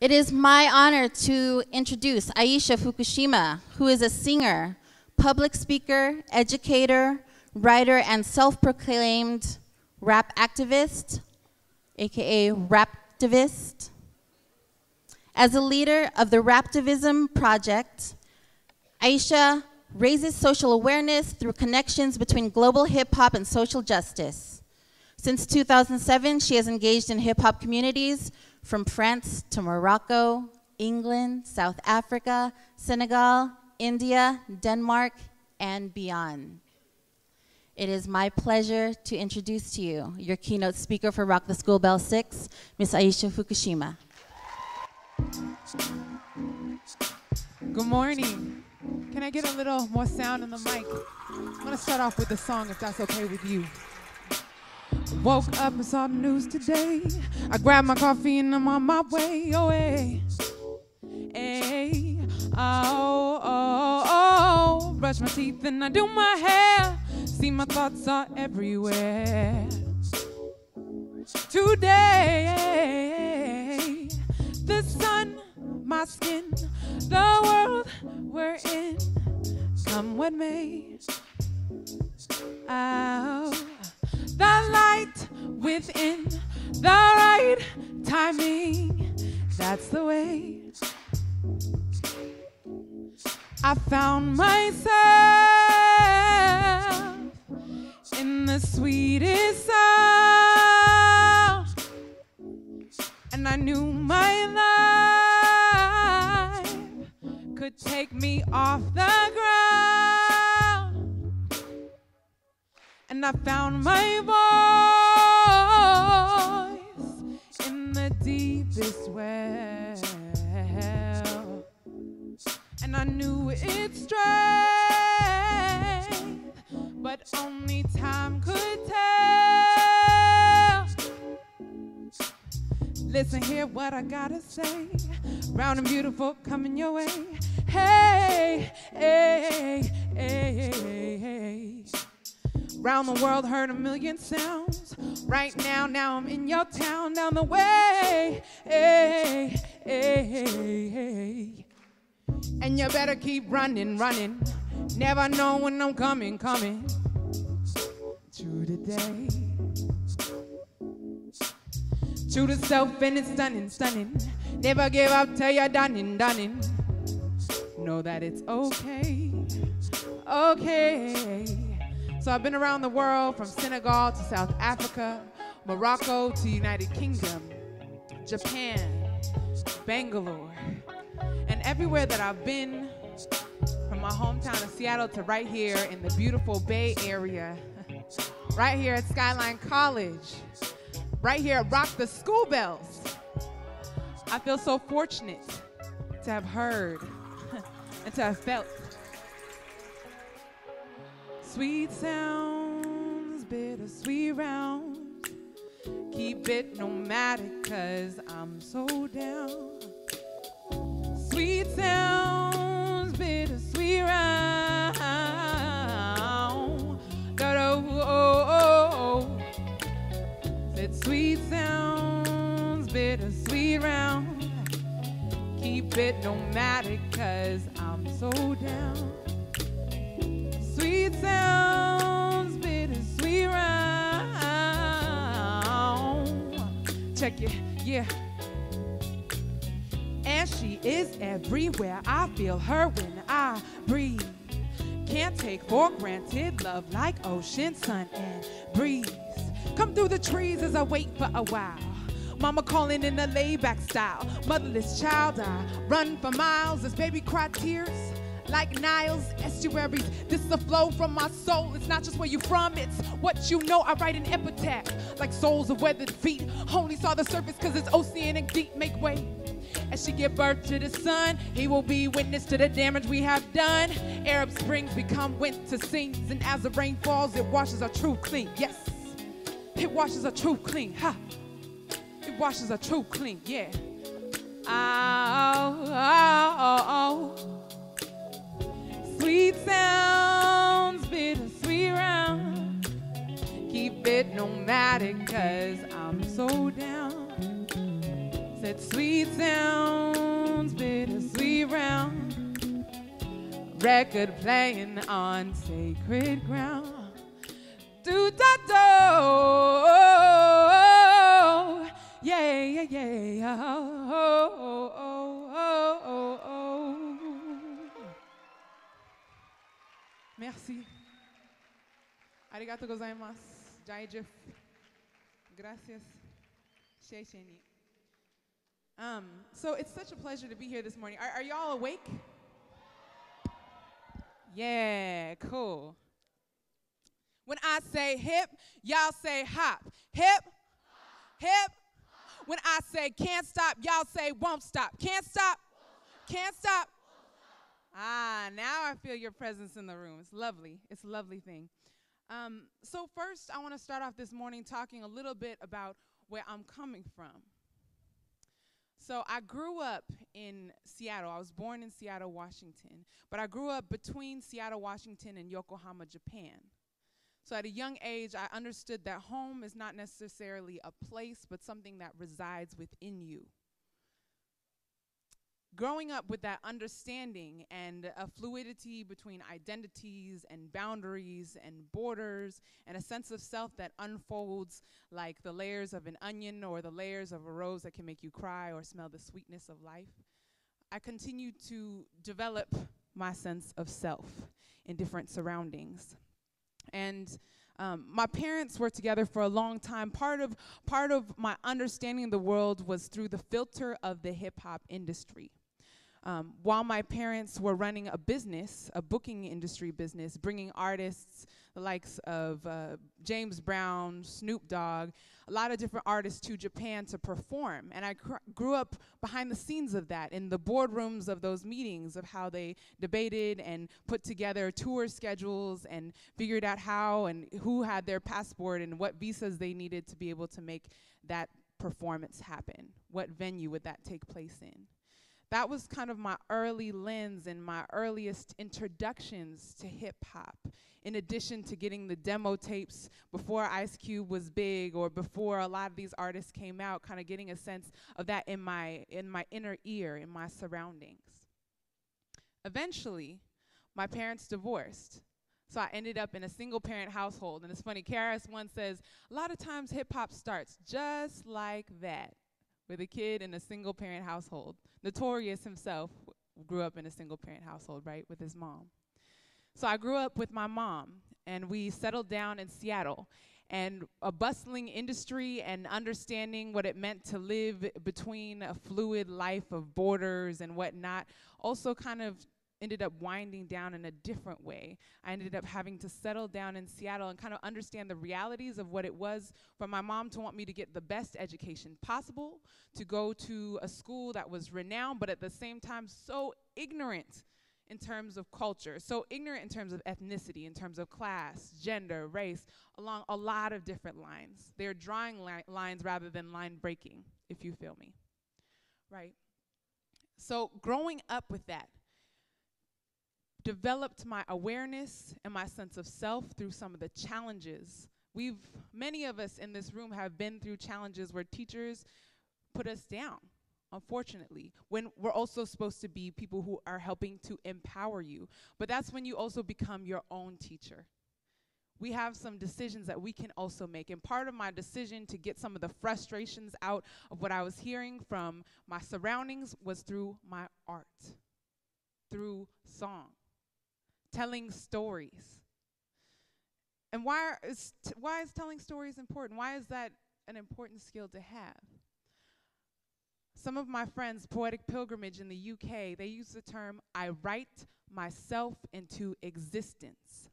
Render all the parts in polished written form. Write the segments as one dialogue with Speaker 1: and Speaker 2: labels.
Speaker 1: It is my honor to introduce Aisha Fukushima, who is a singer, public speaker, educator, writer, and self-proclaimed rap activist, aka Raptivist. As a leader of the Raptivism Project, Aisha raises social awareness through connections between global hip-hop and social justice. Since 2007, she has engaged in hip-hop communities from France to Morocco, England, South Africa, Senegal, India, Denmark, and beyond. It is my pleasure to introduce to you your keynote speaker for Rock the School Bell 6, Miss Aisha Fukushima.
Speaker 2: Good morning. Can I get a little more sound on the mic? I'm going to start off with the song, if that's okay with you. Woke up and saw the news today. I grabbed my coffee and I'm on my way. Oh, hey. Hey. Oh, oh, oh. Brush my teeth and I do my hair. See, my thoughts are everywhere. Today, the sun, my skin, the world we're in, come what may. Oh, the light within, the right timing, that's the way. I found myself in the sweetest sound, and I knew my life could take me off the ground, and I found my voice in the deepest well, and I knew it's strength, but only time could tell. Listen, hear what I gotta say. Round and beautiful coming your way. Hey, hey, hey, hey, hey. Round the world, heard a million sounds. Right now, I'm in your town down the way. Hey, hey, hey, hey. And you better keep running, running. Never know when I'm coming. True today. True to self and it's stunning. Never give up till you're done. Know that it's okay. So I've been around the world from Senegal to South Africa, Morocco to United Kingdom, Japan, Bangalore. And everywhere that I've been, from my hometown of Seattle to right here in the beautiful Bay Area, right here at Skyline College, right here at Rock the School Bells, I feel so fortunate to have heard and to have felt sweet sounds, bittersweet round. Keep it nomadic, 'cause I'm so down. Sweet sounds, bittersweet round. Da-da-oh-oh-oh. Said sweet sounds, bittersweet round. Keep it nomadic, 'cause I'm so down. Sweet sounds, bittersweet round. Check it, yeah. And she is everywhere. I feel her when I breathe. Can't take for granted love like ocean, sun, and breeze. Come through the trees as I wait for a while. Mama calling in a layback style. Motherless child, I run for miles as baby cry tears like Niles, estuaries. This is the flow from my soul. It's not just where you from, it's what you know. I write an epitaph like souls of weathered feet. Only saw the surface 'cause it's oceanic deep. Make way as she give birth to the sun. He will be witness to the damage we have done. Arab springs become winter scenes, and as the rain falls, it washes our truth clean. Yes, it washes our truth clean. Ha! It washes our truth clean. Yeah. Oh, oh, oh, oh. Sweet sounds, bittersweet round. Keep it nomadic, 'cause I'm so down. Said Sweet sounds, bittersweet round. Record playing on sacred ground. Do da do, yeah yeah yeah. Oh. Merci. Arigato gozaimasu. Jaijif. Gracias. Sheisheni. So it's such a pleasure to be here this morning. Are y'all awake? Yeah, cool. When I say hip, y'all say hop. Hip, hip. When I say can't stop, y'all say won't stop. Can't stop, can't stop. Ah, now I feel your presence in the room. It's lovely. It's a lovely thing. So first, I want to start off this morning talking a little bit about where I'm coming from. So I grew up in Seattle. I was born in Seattle, Washington. But I grew up between Seattle, Washington, and Yokohama, Japan. So at a young age, I understood that home is not necessarily a place, but something that resides within you. Growing up with that understanding and a fluidity between identities and boundaries and borders and a sense of self that unfolds like the layers of an onion or the layers of a rose that can make you cry or smell the sweetness of life, I continued to develop my sense of self in different surroundings. And my parents were together for a long time. Part of my understanding of the world was through the filter of the hip-hop industry. While my parents were running a business, a booking industry business, bringing artists, the likes of James Brown, Snoop Dogg, a lot of different artists to Japan to perform. And I grew up behind the scenes of that, in the boardrooms of those meetings, of how they debated and put together tour schedules and figured out how and who had their passport and what visas they needed to be able to make that performance happen. What venue would that take place in? That was kind of my early lens and my earliest introductions to hip-hop, in addition to getting the demo tapes before Ice Cube was big or before a lot of these artists came out, kind of getting a sense of that in my inner ear, in my surroundings. Eventually, my parents divorced. So I ended up in a single-parent household. And it's funny, KRS One says, a lot of times hip-hop starts just like that, with a kid in a single-parent household. Notorious himself grew up in a single-parent household, right, with his mom. So I grew up with my mom, and we settled down in Seattle. And a bustling industry and understanding what it meant to live between a fluid life of borders and whatnot also kind of ended up winding down in a different way. I ended up having to settle down in Seattle and kind of understand the realities of what it was for my mom to want me to get the best education possible, to go to a school that was renowned, but at the same time so ignorant in terms of culture, so ignorant in terms of ethnicity, in terms of class, gender, race, along a lot of different lines. They're drawing lines rather than line breaking, if you feel me, right? So growing up with that, developed my awareness and my sense of self through some of the challenges. Many of us in this room have been through challenges where teachers put us down, unfortunately, when we're also supposed to be people who are helping to empower you. But that's when you also become your own teacher. We have some decisions that we can also make. And part of my decision to get some of the frustrations out of what I was hearing from my surroundings was through my art, through song. Telling stories. And why is telling stories important? Why is that an important skill to have? Some of my friends, Poetic Pilgrimage in the UK, they use the term, I write myself into existence.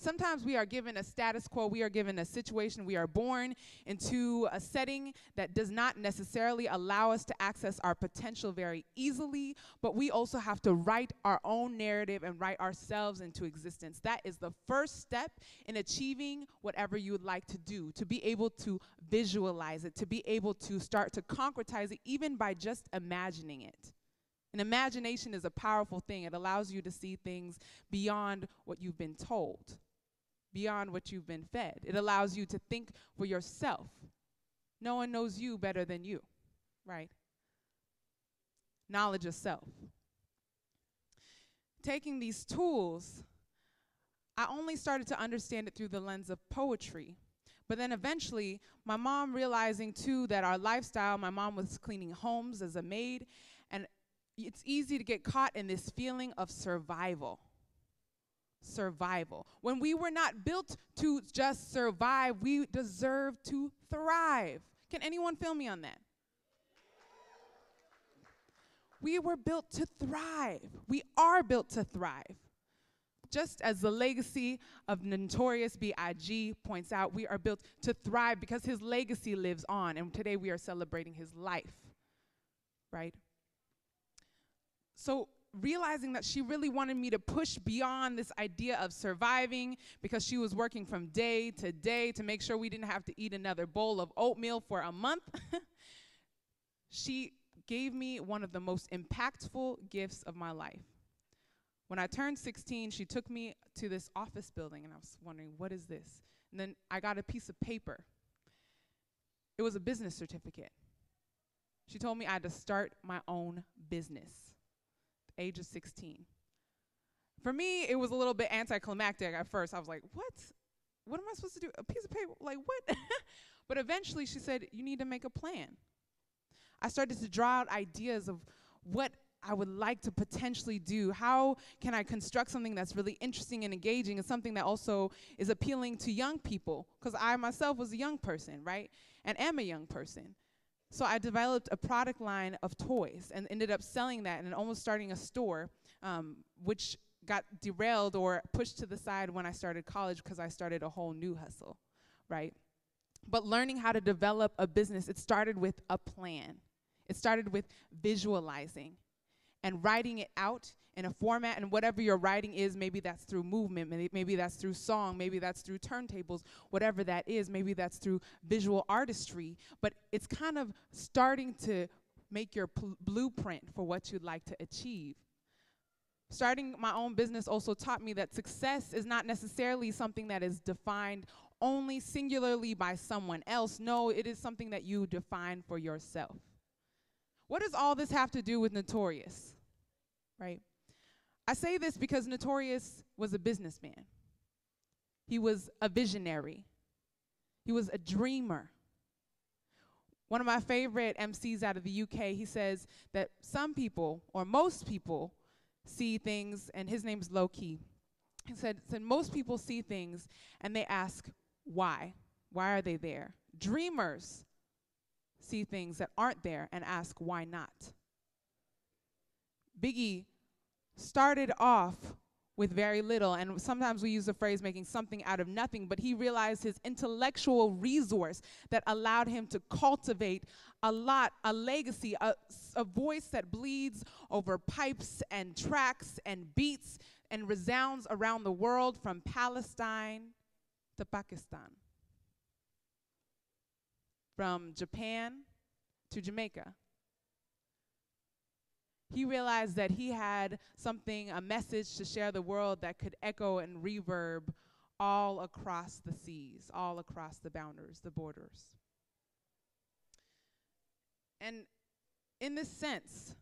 Speaker 2: Sometimes we are given a status quo, we are given a situation, we are born into a setting that does not necessarily allow us to access our potential very easily, but we also have to write our own narrative and write ourselves into existence. That is the first step in achieving whatever you would like to do, to be able to visualize it, to be able to start to concretize it even by just imagining it. And imagination is a powerful thing. It allows you to see things beyond what you've been told, beyond what you've been fed. It allows you to think for yourself. No one knows you better than you, right? knowledge of self. Taking these tools, I only started to understand it through the lens of poetry. But then eventually, my mom realizing too that our lifestyle, my mom was cleaning homes as a maid, and it's easy to get caught in this feeling of survival. Survival. When we were not built to just survive, we deserve to thrive. Can anyone feel me on that? We were built to thrive. We are built to thrive. Just as the legacy of Notorious B.I.G. points out, we are built to thrive because his legacy lives on, and today we are celebrating his life, right? So realizing that she really wanted me to push beyond this idea of surviving because she was working from day to day to make sure we didn't have to eat another bowl of oatmeal for a month, she gave me one of the most impactful gifts of my life. When I turned 16, she took me to this office building, and I was wondering, what is this? And then I got a piece of paper. It was a business certificate. She told me I had to start my own business at the age of 16. For me, it was a little bit anticlimactic at first. I was like, what? What am I supposed to do? A piece of paper? Like, what? But eventually, she said, you need to make a plan. I started to draw out ideas of what I would like to potentially do. How can I construct something that's really interesting and engaging and something that also is appealing to young people? Because I myself was a young person, right? And am a young person. So I developed a product line of toys and ended up selling that and almost starting a store, which got derailed or pushed to the side when I started college because I started a whole new hustle, right? But learning how to develop a business, it started with a plan. It started with visualizing and writing it out in a format, and whatever your writing is, maybe that's through movement, maybe that's through song, maybe that's through turntables, whatever that is, maybe that's through visual artistry, but it's kind of starting to make your blueprint for what you'd like to achieve. Starting my own business also taught me that success is not necessarily something that is defined only singularly by someone else. No, it is something that you define for yourself. What does all this have to do with Notorious, right? I say this because Notorious was a businessman. He was a visionary. He was a dreamer. One of my favorite MCs out of the UK, he says that some people, or most people, see things, and his name's Low Key. He said most people see things and they ask, why? Why are they there? Dreamers see things that aren't there and ask, why not? Biggie started off with very little, and sometimes we use the phrase making something out of nothing, but he realized his intellectual resource that allowed him to cultivate a legacy, a voice that bleeds over pipes and tracks and beats and resounds around the world from Palestine to Pakistan, from Japan to Jamaica. He realized that he had something, a message to share the world that could echo and reverb all across the seas, all across the boundaries, the borders. And in this sense,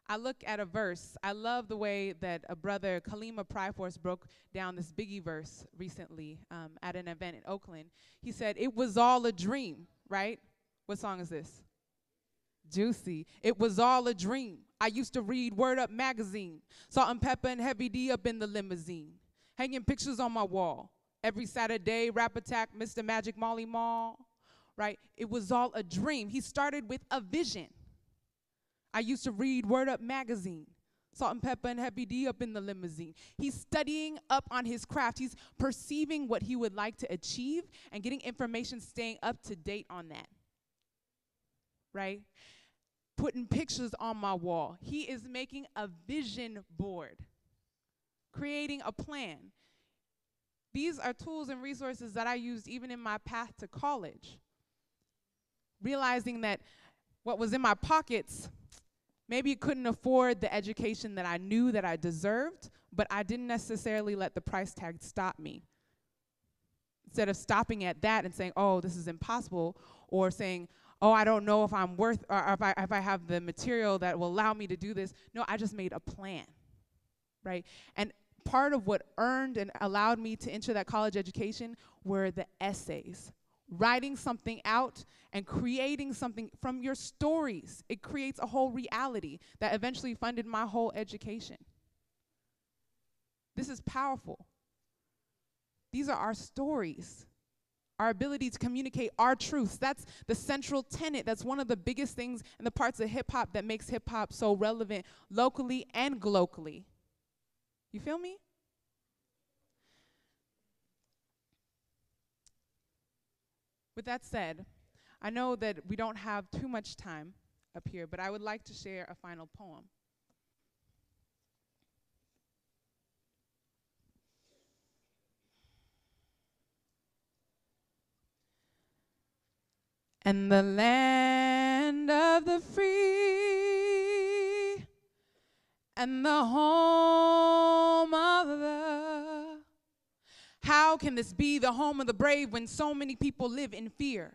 Speaker 2: I look at a verse. I love the way that a brother, Kalima Pryforce, broke down this Biggie verse recently at an event in Oakland. He said, it was all a dream, right? What song is this? Juicy. It was all a dream. I used to read Word Up magazine. Salt and Pepper and Heavy D up in the limousine. Hanging pictures on my wall. Every Saturday, Rap Attack, Mr. Magic, Molly Mall. Right? It was all a dream. He started with a vision. I used to read Word Up magazine. Salt and Pepper and Heavy D up in the limousine. He's studying up on his craft. He's perceiving what he would like to achieve and getting information, staying up to date on that. Right? Putting pictures on my wall. He is making a vision board, creating a plan. These are tools and resources that I used even in my path to college. Realizing that what was in my pockets, maybe couldn't afford the education that I knew that I deserved, but I didn't necessarily let the price tag stop me. Instead of stopping at that and saying, oh, this is impossible, or saying, oh, I don't know if I'm worth, or if I have the material that will allow me to do this. No, I just made a plan, right? And part of what earned and allowed me to enter that college education were the essays. Writing something out and creating something from your stories. It creates a whole reality that eventually funded my whole education. This is powerful. These are our stories, our ability to communicate our truths. That's the central tenet. That's one of the biggest things in the parts of hip-hop that makes hip-hop so relevant locally and globally. You feel me? With that said, I know that we don't have too much time up here, but I would like to share a final poem. And the land of the free and the home of the. How can this be the home of the brave when so many people live in fear?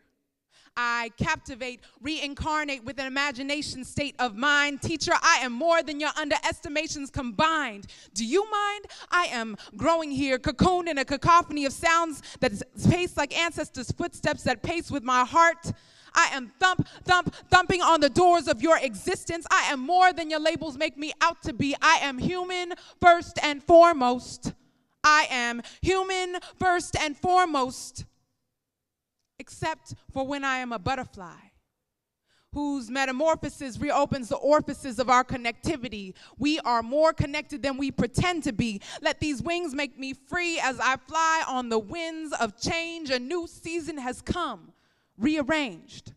Speaker 2: I captivate, reincarnate with an imagination state of mind. Teacher, I am more than your underestimations combined. Do you mind? I am growing here, cocooned in a cacophony of sounds that pace like ancestors' footsteps that pace with my heart. I am thumping on the doors of your existence. I am more than your labels make me out to be. I am human first and foremost. I am human first and foremost. Except for when I am a butterfly, whose metamorphosis reopens the orifices of our connectivity. We are more connected than we pretend to be. Let these wings make me free as I fly on the winds of change. A new season has come, rearranged.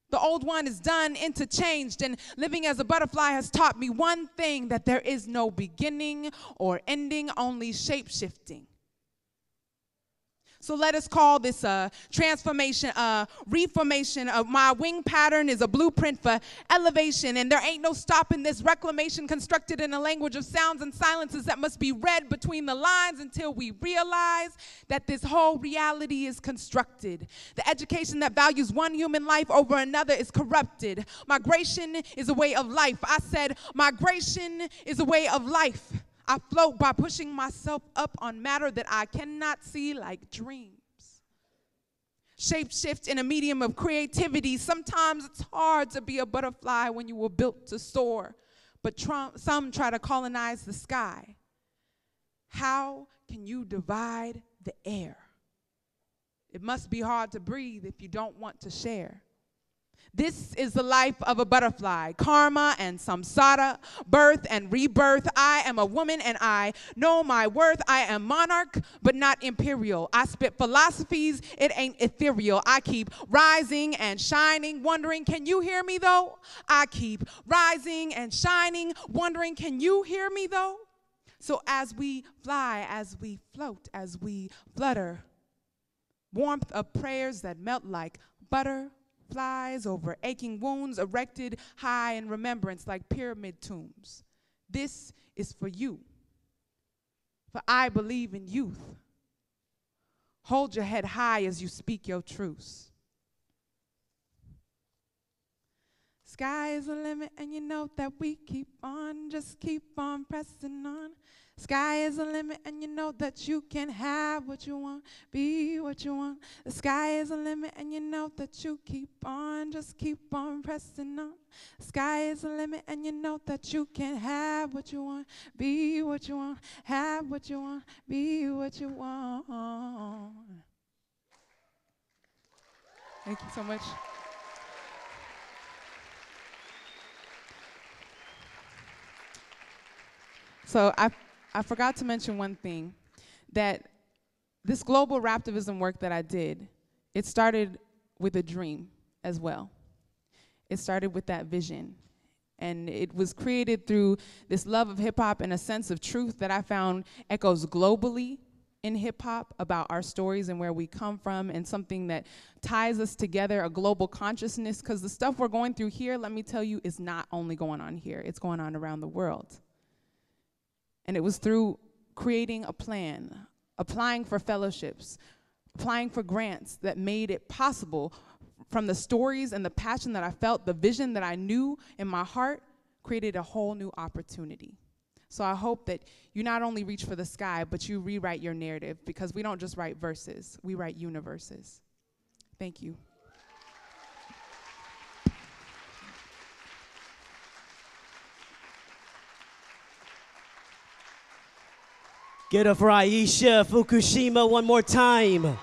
Speaker 2: The old one is done, interchanged, and living as a butterfly has taught me one thing, that there is no beginning or ending, only shape-shifting. So let us call this a transformation, a reformation of my wing pattern is a blueprint for elevation. And there ain't no stopping this reclamation constructed in a language of sounds and silences that must be read between the lines until we realize that this whole reality is constructed. The education that values one human life over another is corrupted. Migration is a way of life. I said migration is a way of life. I float by pushing myself up on matter that I cannot see like dreams. Shape-shift in a medium of creativity. Sometimes it's hard to be a butterfly when you were built to soar, but some try to colonize the sky. How can you divide the air? It must be hard to breathe if you don't want to share. This is the life of a butterfly, karma and samsara, birth and rebirth. I am a woman and I know my worth. I am monarch, but not imperial. I spit philosophies, it ain't ethereal. I keep rising and shining, wondering, can you hear me though? I keep rising and shining, wondering, can you hear me though? So as we fly, as we float, as we flutter, warmth of prayers that melt like butter, flies over aching wounds erected high in remembrance like pyramid tombs. This is for you, for I believe in youth. Hold your head high as you speak your truths. Sky is the limit and you know that we keep on, just keep on pressing on. Sky is the limit and you know that you can have what you want, be what you want. The sky is the limit and you know that you keep on, just keep on pressing on. The sky is the limit and you know that you can have what you want, be what you want, have what you want, be what you want. Thank you so much. So I forgot to mention one thing, that this global raptivism work that I did, it started with a dream as well. It started with that vision. And it was created through this love of hip-hop and a sense of truth that I found echoes globally in hip-hop about our stories and where we come from, and something that ties us together, a global consciousness, because the stuff we're going through here, let me tell you, is not only going on here, it's going on around the world. And it was through creating a plan, applying for fellowships, applying for grants that made it possible from the stories and the passion that I felt, the vision that I knew in my heart, created a whole new opportunity. So I hope that you not only reach for the sky, but you rewrite your narrative, because we don't just write verses, we write universes. Thank you.
Speaker 3: Get up for Aisha Fukushima one more time.